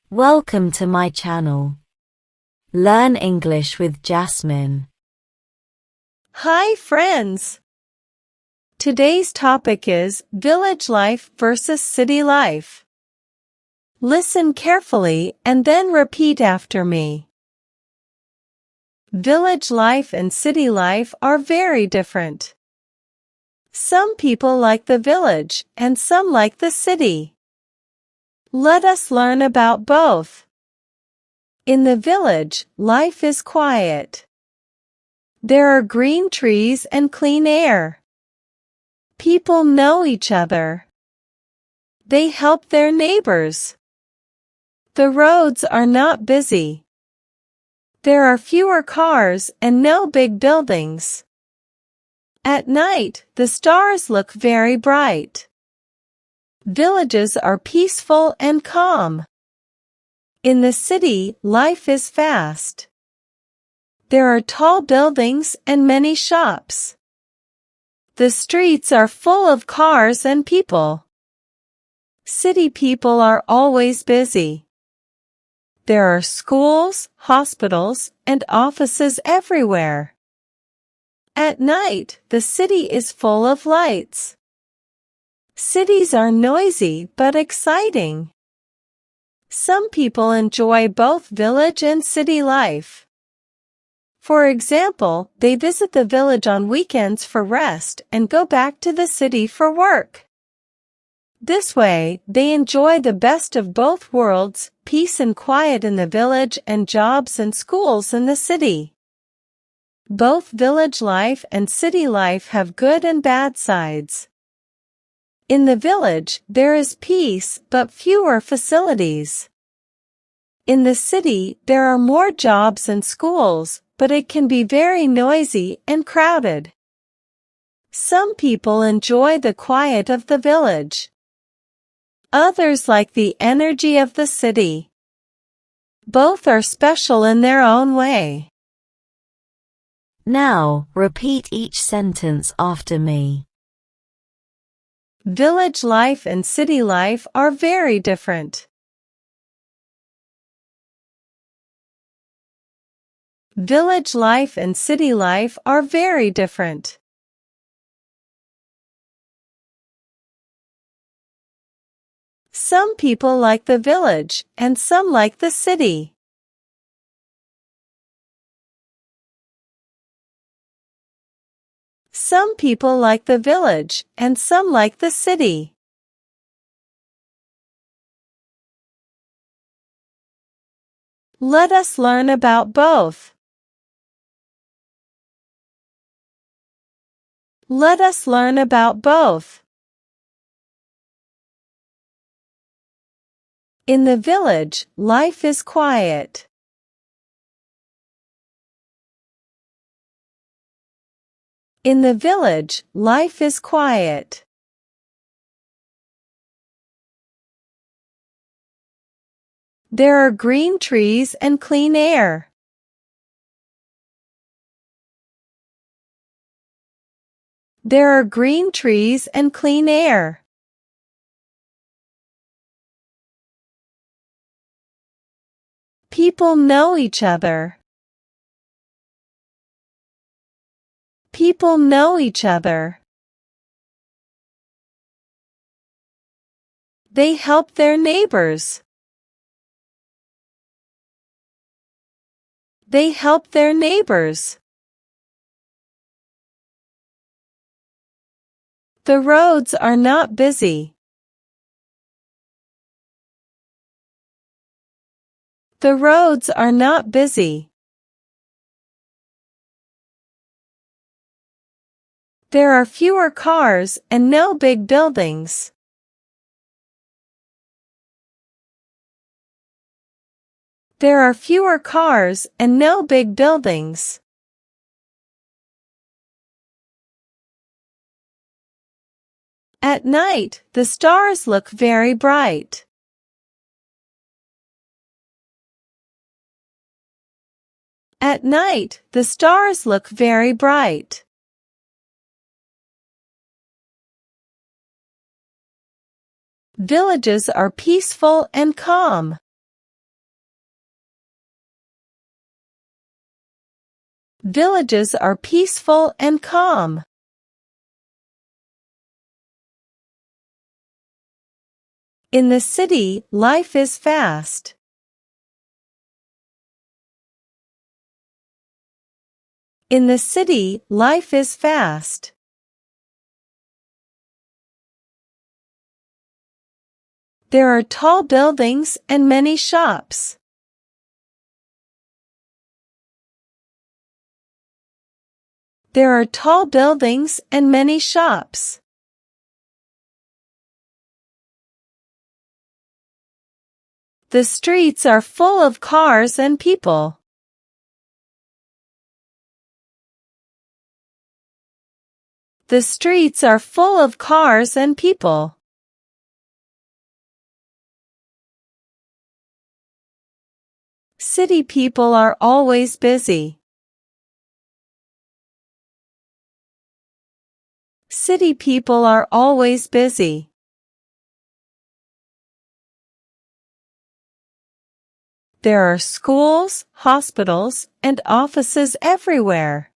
Welcome to my channel. Learn English with Jasmine. Hi friends! Today's topic is village life versus city life. Listen carefully and then repeat after me. Village life and city life are very different. Some people like the village and some like the city. Let us learn about both. In the village, life is quiet. There are green trees and clean air. People know each other. They help their neighbors. The roads are not busy. There are fewer cars and no big buildings. At night, the stars look very bright. Villages are peaceful and calm. In the city, life is fast. There are tall buildings and many shops. The streets are full of cars and people. City people are always busy. There are schools, hospitals, and offices everywhere. At night, the city is full of lights. Cities are noisy but exciting. Some people enjoy both village and city life. For example, they visit the village on weekends for rest and go back to the city for work. This way, they enjoy the best of both worlds, peace and quiet in the village and jobs and schools in the city. Both village life and city life have good and bad sides. In the village, there is peace but fewer facilities. In the city, there are more jobs and schools, but it can be very noisy and crowded. Some people enjoy the quiet of the village. Others like the energy of the city. Both are special in their own way. Now, repeat each sentence after me. Village life and city life are very different. Village life and city life are very different. Some people like the village and some like the city. Some people like the village and some like the city. Let us learn about both. Let us learn about both. In the village, life is quiet. In the village, life is quiet. There are green trees and clean air. There are green trees and clean air. People know each other. People know each other. They help their neighbors. They help their neighbors. The roads are not busy. The roads are not busy. There are fewer cars and no big buildings. There are fewer cars and no big buildings. At night, the stars look very bright. At night, the stars look very bright. Villages are peaceful and calm. Villages are peaceful and calm. In the city, life is fast. In the city, life is fast. There are tall buildings and many shops. There are tall buildings and many shops. The streets are full of cars and people. The streets are full of cars and people. City people are always busy. City people are always busy. There are schools, hospitals, and offices everywhere.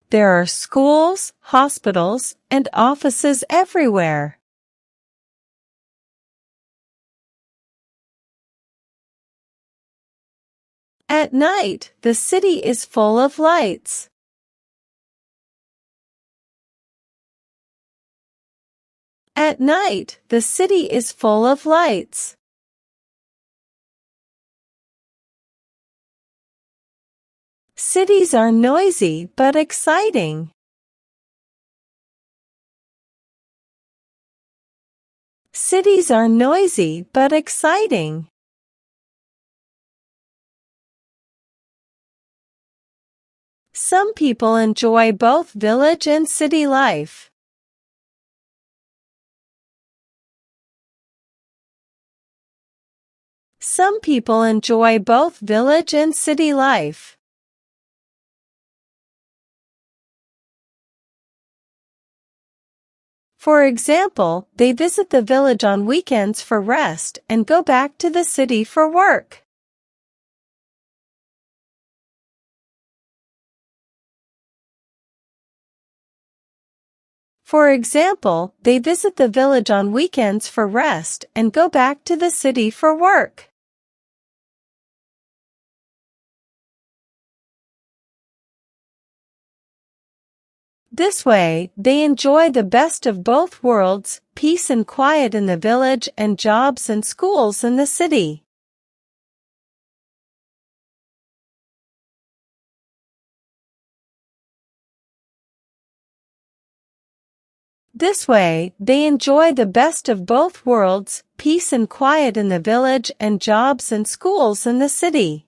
There are schools, hospitals, and offices everywhere. At night, the city is full of lights. At night, the city is full of lights. Cities are noisy but exciting. Cities are noisy but exciting. Some people enjoy both village and city life. Some people enjoy both village and city life. For example, they visit the village on weekends for rest and go back to the city for work. For example, they visit the village on weekends for rest and go back to the city for work. This way, they enjoy the best of both worlds, peace and quiet in the village and jobs and schools in the city. This way, they enjoy the best of both worlds, peace and quiet in the village and jobs and schools in the city.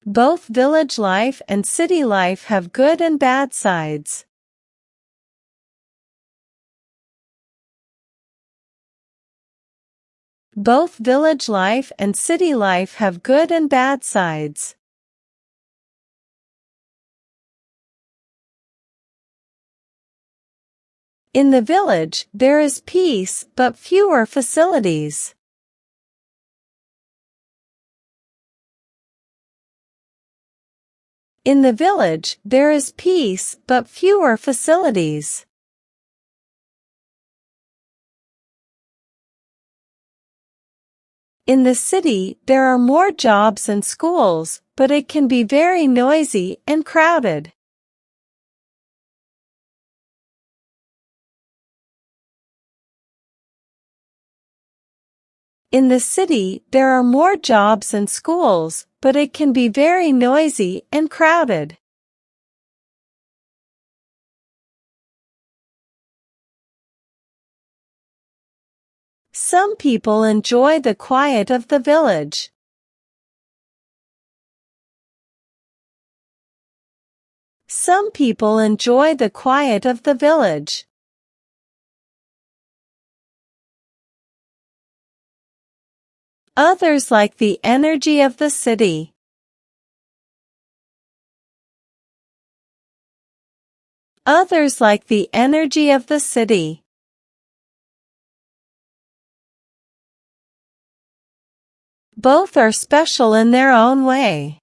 Both village life and city life have good and bad sides. Both village life and city life have good and bad sides. In the village, there is peace but fewer facilities. In the village, there is peace but fewer facilities. In the city, there are more jobs and schools, but it can be very noisy and crowded. In the city, there are more jobs and schools, but it can be very noisy and crowded. Some people enjoy the quiet of the village. Some people enjoy the quiet of the village. Others like the energy of the city. Others like the energy of the city. Both are special in their own way.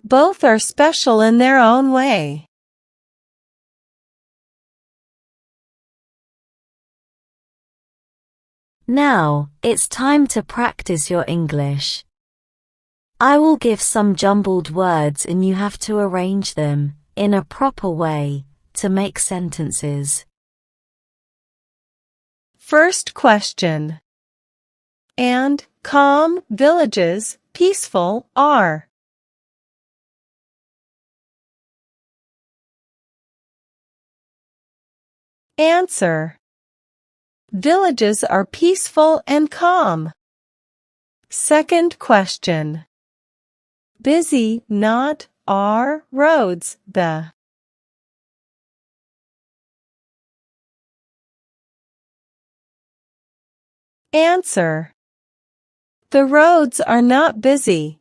Both are special in their own way. Now, it's time to practice your English. I will give some jumbled words and you have to arrange them, in a proper way, to make sentences. First question. And calm villages, peaceful are. Answer. Villages are peaceful and calm. Second question. Busy, not, are, roads, the. Answer. The roads are not busy.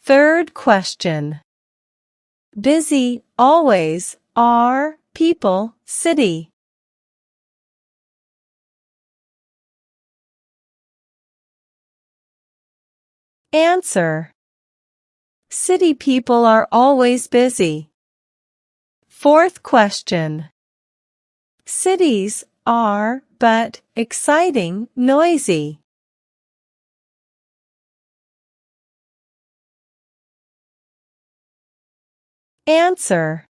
Third question. Busy, always, are, people, city. Answer. City people are always busy. Fourth question. Cities are, but, exciting, noisy. Answer.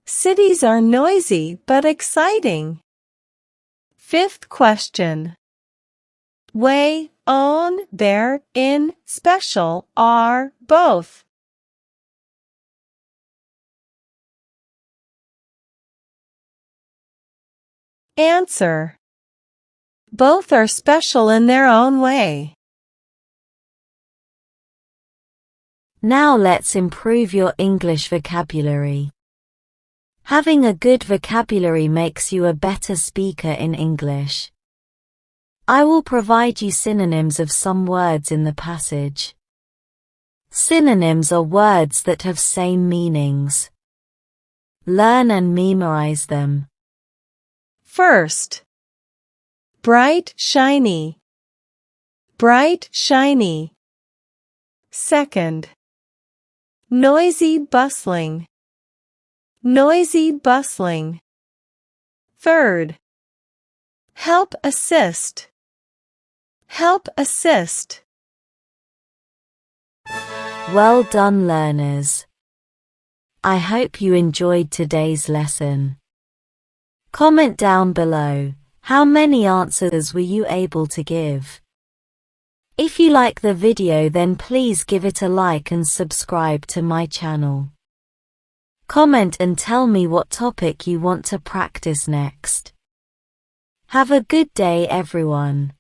Cities are noisy but exciting. Fifth question. Way, on, there, in, special, are, both. Answer. Both are special in their own way. Now let's improve your English vocabulary. Having a good vocabulary makes you a better speaker in English. I will provide you synonyms of some words in the passage. Synonyms are words that have same meanings. Learn and memorize them. First. Bright, shiny. Bright, shiny. Second. Noisy, bustling. Noisy, bustling. Third. Help, assist. Help, assist. Well done, learners. I hope you enjoyed today's lesson. Comment down below, how many answers were you able to give? If you like the video, then please give it a like and subscribe to my channel. Comment and tell me what topic you want to practice next. Have a good day, everyone.